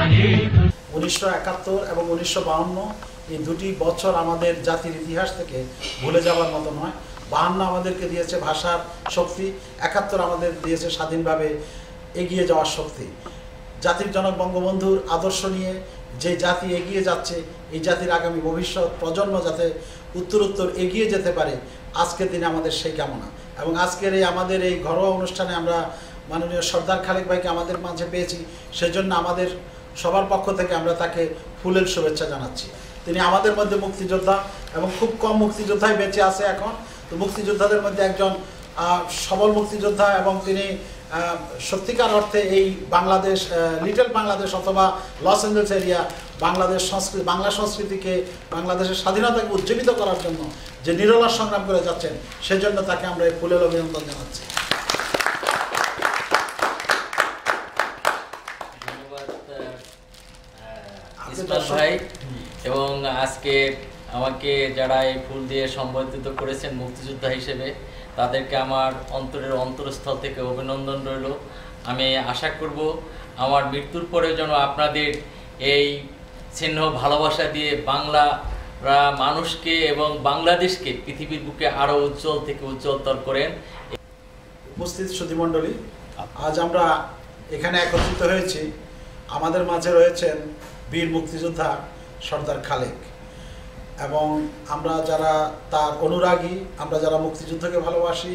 1971 এবং 1952 এই দুটি বছর আমাদের জাতির ইতিহাস থেকে ভুলে যাওয়ার মতো নয়। 52 আমাদেরকে দিয়েছে ভাষার শক্তি, 71 আমাদের দিয়েছে স্বাধীনভাবে এগিয়ে যাওয়ার শক্তি। জাতির জনক বঙ্গবন্ধুর আদর্শ নিয়ে যে জাতি এগিয়ে যাচ্ছে, এই জাতির আগামী ভবিষ্যৎ প্রজন্ম যাতে উত্তরোত্তর এগিয়ে যেতে পারে, আজকের দিনে আমাদের সেই কামনা। এবং আজকের আমাদের এই ঘরোয়া অনুষ্ঠানে আমরা মাননীয় সর্দার খালেক ভাইকে আমাদের মাঝে পেয়েছি, সেজন্য আমাদের সবার পক্ষ থেকে আমরা তাকে ফুলের শুভেচ্ছা জানাচ্ছি। তিনি আমাদের মধ্যে মুক্তিযোদ্ধা, এবং খুব কম মুক্তিযোদ্ধাই বেঁচে আছে এখন। তো মুক্তিযোদ্ধাদের মধ্যে একজন সবল মুক্তিযোদ্ধা, এবং তিনি সত্যিকার অর্থে এই বাংলাদেশ, লিটল বাংলাদেশ অথবা লস অ্যাঞ্জেলস এরিয়া, বাংলাদেশ সংস্কৃতি, বাংলা সংস্কৃতিকে, বাংলাদেশের স্বাধীনতাকে উজ্জীবিত করার জন্য যে নিরলস সংগ্রাম করে যাচ্ছেন, সেজন্য তাকে আমরা এই ফুলের অভিনন্দন জানাচ্ছি। ধন্যবাদ ভাই। এবং আজকে আমাকে যারা এই ফুল দিয়ে সম্বর্ধিত করেছেন মুক্তিযোদ্ধা হিসেবে, তাদেরকে আমার অন্তরের অন্তরস্থল থেকে অভিনন্দন রইল। আমি আশা করব আমার মৃত্যুর পরে যেন আপনাদের এই স্নেহ ভালোবাসা দিয়ে বাংলা মানুষকে এবং বাংলাদেশকে পৃথিবীর বুকে আরও উজ্জ্বল থেকে উজ্জ্বলতর করেন। উপস্থিত সুধীমণ্ডলী, আজ আমরা এখানে একত্রিত হয়েছি। আমাদের মাঝে রয়েছেন বীর মুক্তিযোদ্ধা সর্দার খালেক, এবং আমরা যারা তার অনুরাগী, আমরা যারা মুক্তিযুদ্ধকে ভালোবাসি,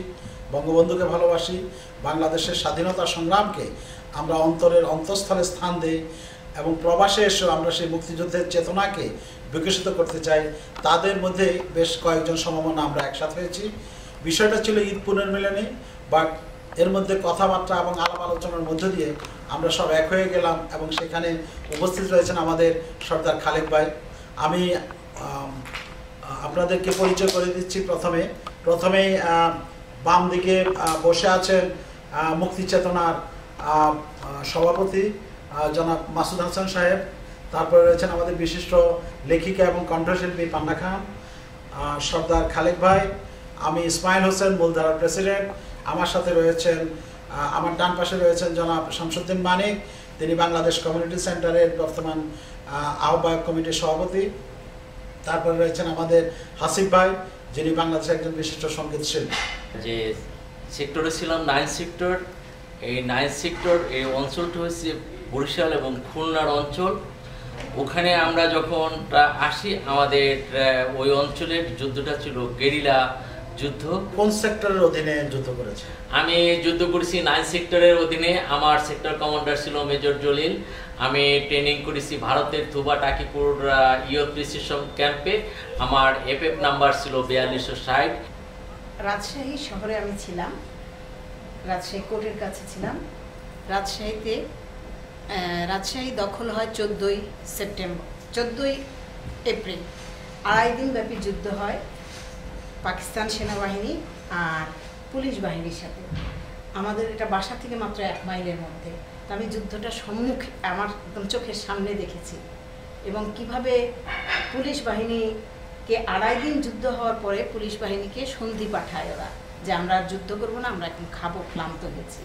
বঙ্গবন্ধুকে ভালোবাসি, বাংলাদেশের স্বাধীনতা সংগ্রামকে আমরা অন্তরের অন্তঃস্থলে স্থান দিই, এবং প্রবাসে এসেও আমরা সেই মুক্তিযুদ্ধের চেতনাকে বিকশিত করতে চাই, তাদের মধ্যে বেশ কয়েকজন সমমনা আমরা একসাথে হয়েছি। বিষয়টা ছিল ঈদ পুনর্মিলনী, বাট এর মধ্যে কথাবার্তা এবং আলাপ আলোচনার মধ্য দিয়ে আমরা সব এক হয়ে গেলাম, এবং সেখানে উপস্থিত রয়েছেন আমাদের সর্দার খালেক ভাই। আমি আপনাদেরকে পরিচয় করে দিচ্ছি। প্রথমেই বাম দিকে বসে আছেন মুক্তি চেতনার সভাপতি জনাব মাসুদ হাসান সাহেব। তারপরে রয়েছেন আমাদের বিশিষ্ট লেখিকা এবং কণ্ঠশিল্পী পান্না খান, সর্দার খালেক ভাই, আমি ইসমাইল হোসেন, মূলধারার প্রেসিডেন্ট। আমার সাথে রয়েছেন, আমার ডান পাশে রয়েছেন জনাব শামসুদ্দিন মানিক, তিনি বাংলাদেশ কমিউনিটি সেন্টারের বর্তমান আহ্বায়ক কমিটির সভাপতি। তারপরে রয়েছেন আমাদের হাসিফ ভাই, যিনি বাংলাদেশের একজন বিশিষ্ট সঙ্গীত শিল্পী। যে সেক্টরে ছিলাম 9 সেক্টর, এই 9 সেক্টর এই অঞ্চলটা হচ্ছে বরিশাল এবং খুলনার অঞ্চল। ওখানে আমরা যখন আসি, আমাদের ওই অঞ্চলের যুদ্ধটা ছিল গেরিলা যুদ্ধ। কোন সেক্টরের অধীনে যুদ্ধ করেছে? আমি যুদ্ধ করেছি 9 সেক্টরের অধীনে। আমার সেক্টর কমান্ডার ছিল মেজর জলিল। আমি ট্রেনিং করেছি ভারতের থুবা টাকিপুর প্রিসিশন ক্যাম্পে। আমার এফএফ নাম্বার ছিল 4260। রাজশাহী শহরে আমি ছিলাম, রাজশাহী কোর্টের কাছে ছিলাম। রাজশাহী দখল হয় 14 এপ্রিল। 2.5 দিন ব্যাপী যুদ্ধ হয় পাকিস্তান সেনাবাহিনী আর পুলিশ বাহিনীর সাথে। আমাদের এটা বাসা থেকে মাত্র 1 মাইলের মধ্যে। তো আমি যুদ্ধটা সম্মুখে আমার একদম চোখের সামনে দেখেছি, এবং কিভাবে পুলিশ বাহিনীকে 2.5 দিন যুদ্ধ হওয়ার পরে পুলিশ বাহিনীকে সন্ধি পাঠায় ওরা, যে আমরা যুদ্ধ করবো না, আমরা এখন খাবো, ক্লান্ত গেছি।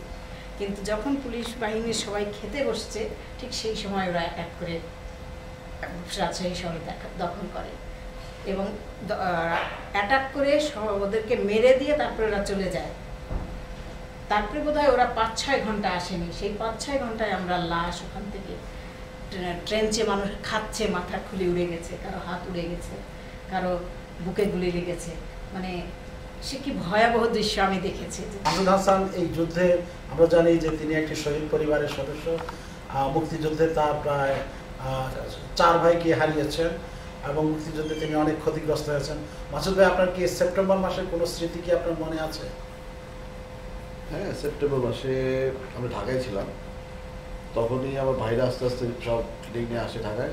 কিন্তু যখন পুলিশ বাহিনীর সবাই খেতে বসছে, ঠিক সেই সময় ওরা অ্যাটাক করে রাজশাহী শহর দখল করে, এবং অ্যাটাক করে ওদেরকে মেরে দিয়ে তারপরে ওরা চলে যায়। তারপরে বোধহয় ওরা 5-6 ঘন্টা আসেনি। সেই 5-6 ঘন্টায় আমরা লাশ ওখান থেকে ট্রেঞ্চে মানুষ খাচ্ছে, মাথা খুলে উড়ে গেছে, কারো হাত উড়ে গেছে, কারো বুকে গুলি লেগেছে। মানে সে কি ভয়াবহ দৃশ্য আমি দেখেছি। মাসুদ হাসান এই যুদ্ধে আমরা জানি যে তিনি একটি শহীদ পরিবারের সদস্য। মুক্তিযুদ্ধে তার প্রায় 4 ভাইকে হারিয়েছেন, এবং মুক্তিযুদ্ধে তিনি অনেক ক্ষতিগ্রস্ত হয়েছেন। মাসুদ ভাই, আপনার কি সেপ্টেম্বর মাসের কোনো স্মৃতি কি আপনার মনে আছে? হ্যাঁ, সেপ্টেম্বর মাসে আমরা ঢাকায় ছিলাম। তখনই আমার ভাইরা আস্তে আস্তে সব ফিলিং নিয়ে আসে ঢাকায়।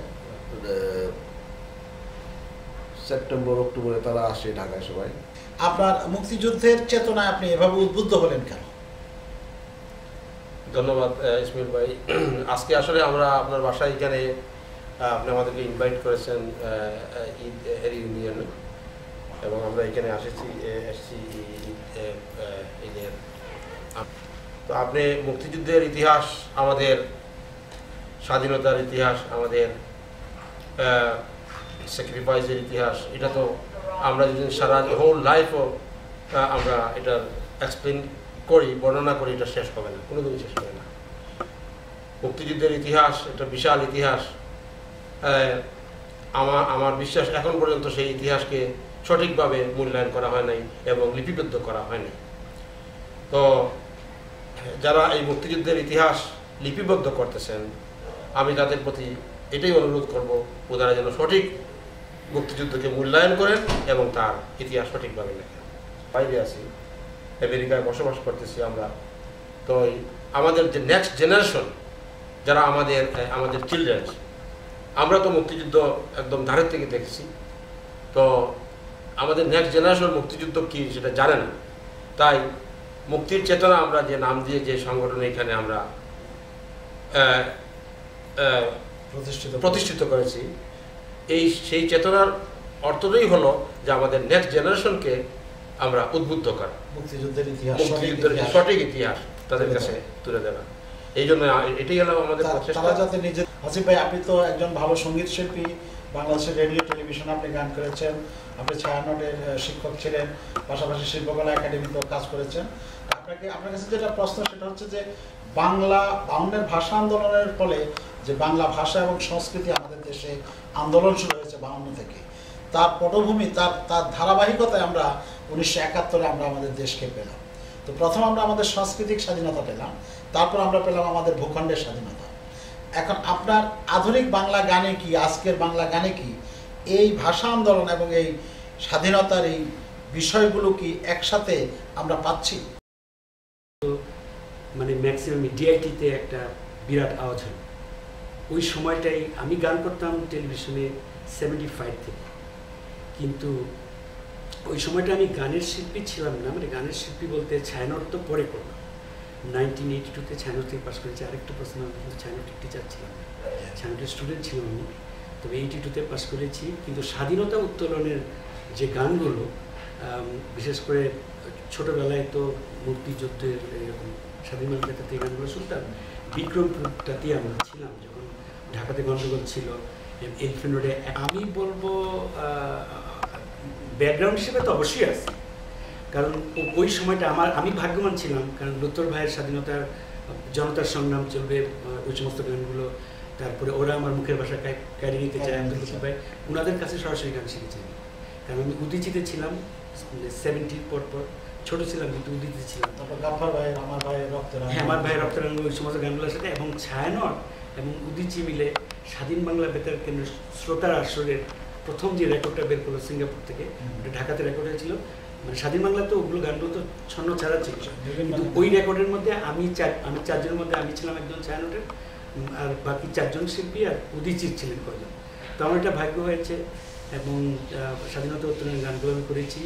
সেপ্টেম্বর অক্টোবরে তারা আসে ঢাকায় সবাই। আপনার মুক্তিযুদ্ধের চেতনায় আপনি এভাবে উদ্বুদ্ধ হলেন কেন? ধন্যবাদ ইসমাইল ভাই। আজকে আসলে আমরা আপনার বাসায় এখানে আপনি আমাদেরকে ইনভাইট করেছেন ঈদ ইউনিয়নে, এবং আমরা এখানে এসেছি ঈদের। তো আপনি মুক্তিযুদ্ধের ইতিহাস আমাদের স্বাধীনতার ইতিহাস, আমাদের স্যাক্রিফাইসের ইতিহাস, এটা তো আমরা যদি সারা হোল লাইফও আমরা এটার এক্সপ্লেন করি, বর্ণনা করি, এটা শেষ হবে না, কোনোদিনই শেষ হবে না। মুক্তিযুদ্ধের ইতিহাস একটা বিশাল ইতিহাস। আমার বিশ্বাস এখন পর্যন্ত সেই ইতিহাসকে সঠিকভাবে মূল্যায়ন করা হয় নাই এবং লিপিবদ্ধ করা হয়নি। তো যারা এই মুক্তিযুদ্ধের ইতিহাস লিপিবদ্ধ করতেছেন, আমি তাদের প্রতি এটাই অনুরোধ করব, ওনারা যেন সঠিক মুক্তিযুদ্ধকে মূল্যায়ন করেন এবং তার ইতিহাস সঠিকভাবে লেখেন। বাইরে আছি, আমেরিকায় বসবাস করতেছি আমরা, তো আমাদের যে নেক্সট জেনারেশন যারা আমাদের চিলড্রেন, আমরা তো মুক্তিযুদ্ধ একদম ধারের থেকে দেখছি, তো আমাদের নেক্সট জেনারেশন মুক্তিযুদ্ধ কি সেটা জানে না। তাই মুক্তির চেতনা আমরা যে নাম দিয়ে যে সংগঠন এখানে আমরা প্রতিষ্ঠিত করেছি, সেই চেতনার অর্থটাই হলো যে আমাদের নেক্সট জেনারেশনকে আমরা উদ্বুদ্ধ করা, মুক্তিযুদ্ধের ইতিহাস, মুক্তিযুদ্ধের সঠিক ইতিহাস তাদের কাছে তুলে দেওয়া। এই জন্য এটাই হলো আমাদের তারা যাতে নিজে। আসিফ ভাই, আপনি তো একজন ভালো সঙ্গীত শিল্পী, বাংলাদেশের রেডিও টেলিভিশনে আপনি গান করেছেন, আপনি ছায়ানটের শিক্ষক ছিলেন, পাশাপাশি শিল্পকলা একাডেমিতেও কাজ করেছেন। আপনার কাছে যেটা প্রশ্ন সেটা হচ্ছে যে বাংলা 52-এর ভাষা আন্দোলনের ফলে যে বাংলা ভাষা এবং সংস্কৃতি আমাদের দেশে আন্দোলন শুরু হয়েছে 52 থেকে, তার পটভূমি, তার ধারাবাহিকতায় আমরা 1971-এ আমরা আমাদের দেশকে পেলাম। তো প্রথম আমরা আমাদের সাংস্কৃতিক স্বাধীনতা পেলাম, তারপর আমরা পেলাম আমাদের ভূখণ্ডের স্বাধীনতা। এখন আপনার আধুনিক বাংলা গানে কি, আজকের বাংলা গানে কি এই ভাষা আন্দোলন এবং এই স্বাধীনতার এই বিষয়গুলো কি একসাথে আমরা পাচ্ছি? মানে ম্যাক্সিমাম ডিআইটিতে একটা বিরাট আওয়াজ হয়। ওই সময়টাই আমি গান করতাম টেলিভিশনে 75 থেকে, কিন্তু ওই সময়টা আমি গানের শিল্পী ছিলাম না। মানে গানের শিল্পী বলতে ছায়ানট তো পরে করলাম, 1982-তে ছায়ানট থেকে পাস করেছি। আরেকটা প্রশ্ন, আমি কিন্তু ছায়ানটের টিচার ছিলাম, ছায়ানটের স্টুডেন্ট ছিলাম আমি, তবে 82-তে পাস করেছি। কিন্তু স্বাধীনতা উত্তোলনের যে গানগুলো, বিশেষ করে ছোটোবেলায় তো মুক্তিযুদ্ধের এরকম স্বাধীনতা দেখাতে এই গানগুলো শুনতাম। বিক্রমপুরটাতে আমরা ছিলাম যখন ঢাকাতে গণ্ডগোল ছিল, এলিফ্যান্ট রোডে। আমি বলবো ব্যাকগ্রাউন্ড হিসেবে তো অবশ্যই আছে, কারণ ওই সময়টা আমি ভাগ্যবান ছিলাম, কারণ লুত্তর ভাইয়ের স্বাধীনতার জনতার সংগ্রাম চলবে, ওই সমস্ত গানগুলো। তারপরে ওরা আমার মুখের ভাষা কাড়ি নিতে চায়, আব্দুল লতিফ ভাই, ওনাদের কাছে সরাসরি গান শিখেছি। কারণ আমি উদিচিতে ছিলাম 70-র পর, ছোট ছিলাম কিন্তু উদিচিতে ছিলাম। তারপর গাফফার ভাই, আমার ভাইয়ের রক্তের, হ্যাঁ, আমার ভাইয়ের রক্তের রঙ, ওই সমস্ত গানগুলোর সাথে। এবং ছায়ানট এবং উদিচি মিলে স্বাধীন বাংলা বেতার কেন্দ্র শ্রোতার আসরের প্রথম যে রেকর্ডটা বের করলো সিঙ্গাপুর থেকে, ওটা ঢাকাতে রেকর্ড হয়েছিল। মানে স্বাধীন বাংলা তো ওগুলো গানগুলো তো ছন্ন ছাড়া ছিল, কিন্তু ওই রেকর্ডের মধ্যে আমি চারজনের মধ্যে আমি ছিলাম একজন ছায়ানটের, আর বাকি 4 জন শিল্পী আর উদিচির ছিলেন কয়জন। তো আমার এটা ভাগ্য হয়েছে এবং স্বাধীনতা উত্তোলনের গানগুলো আমি করেছি।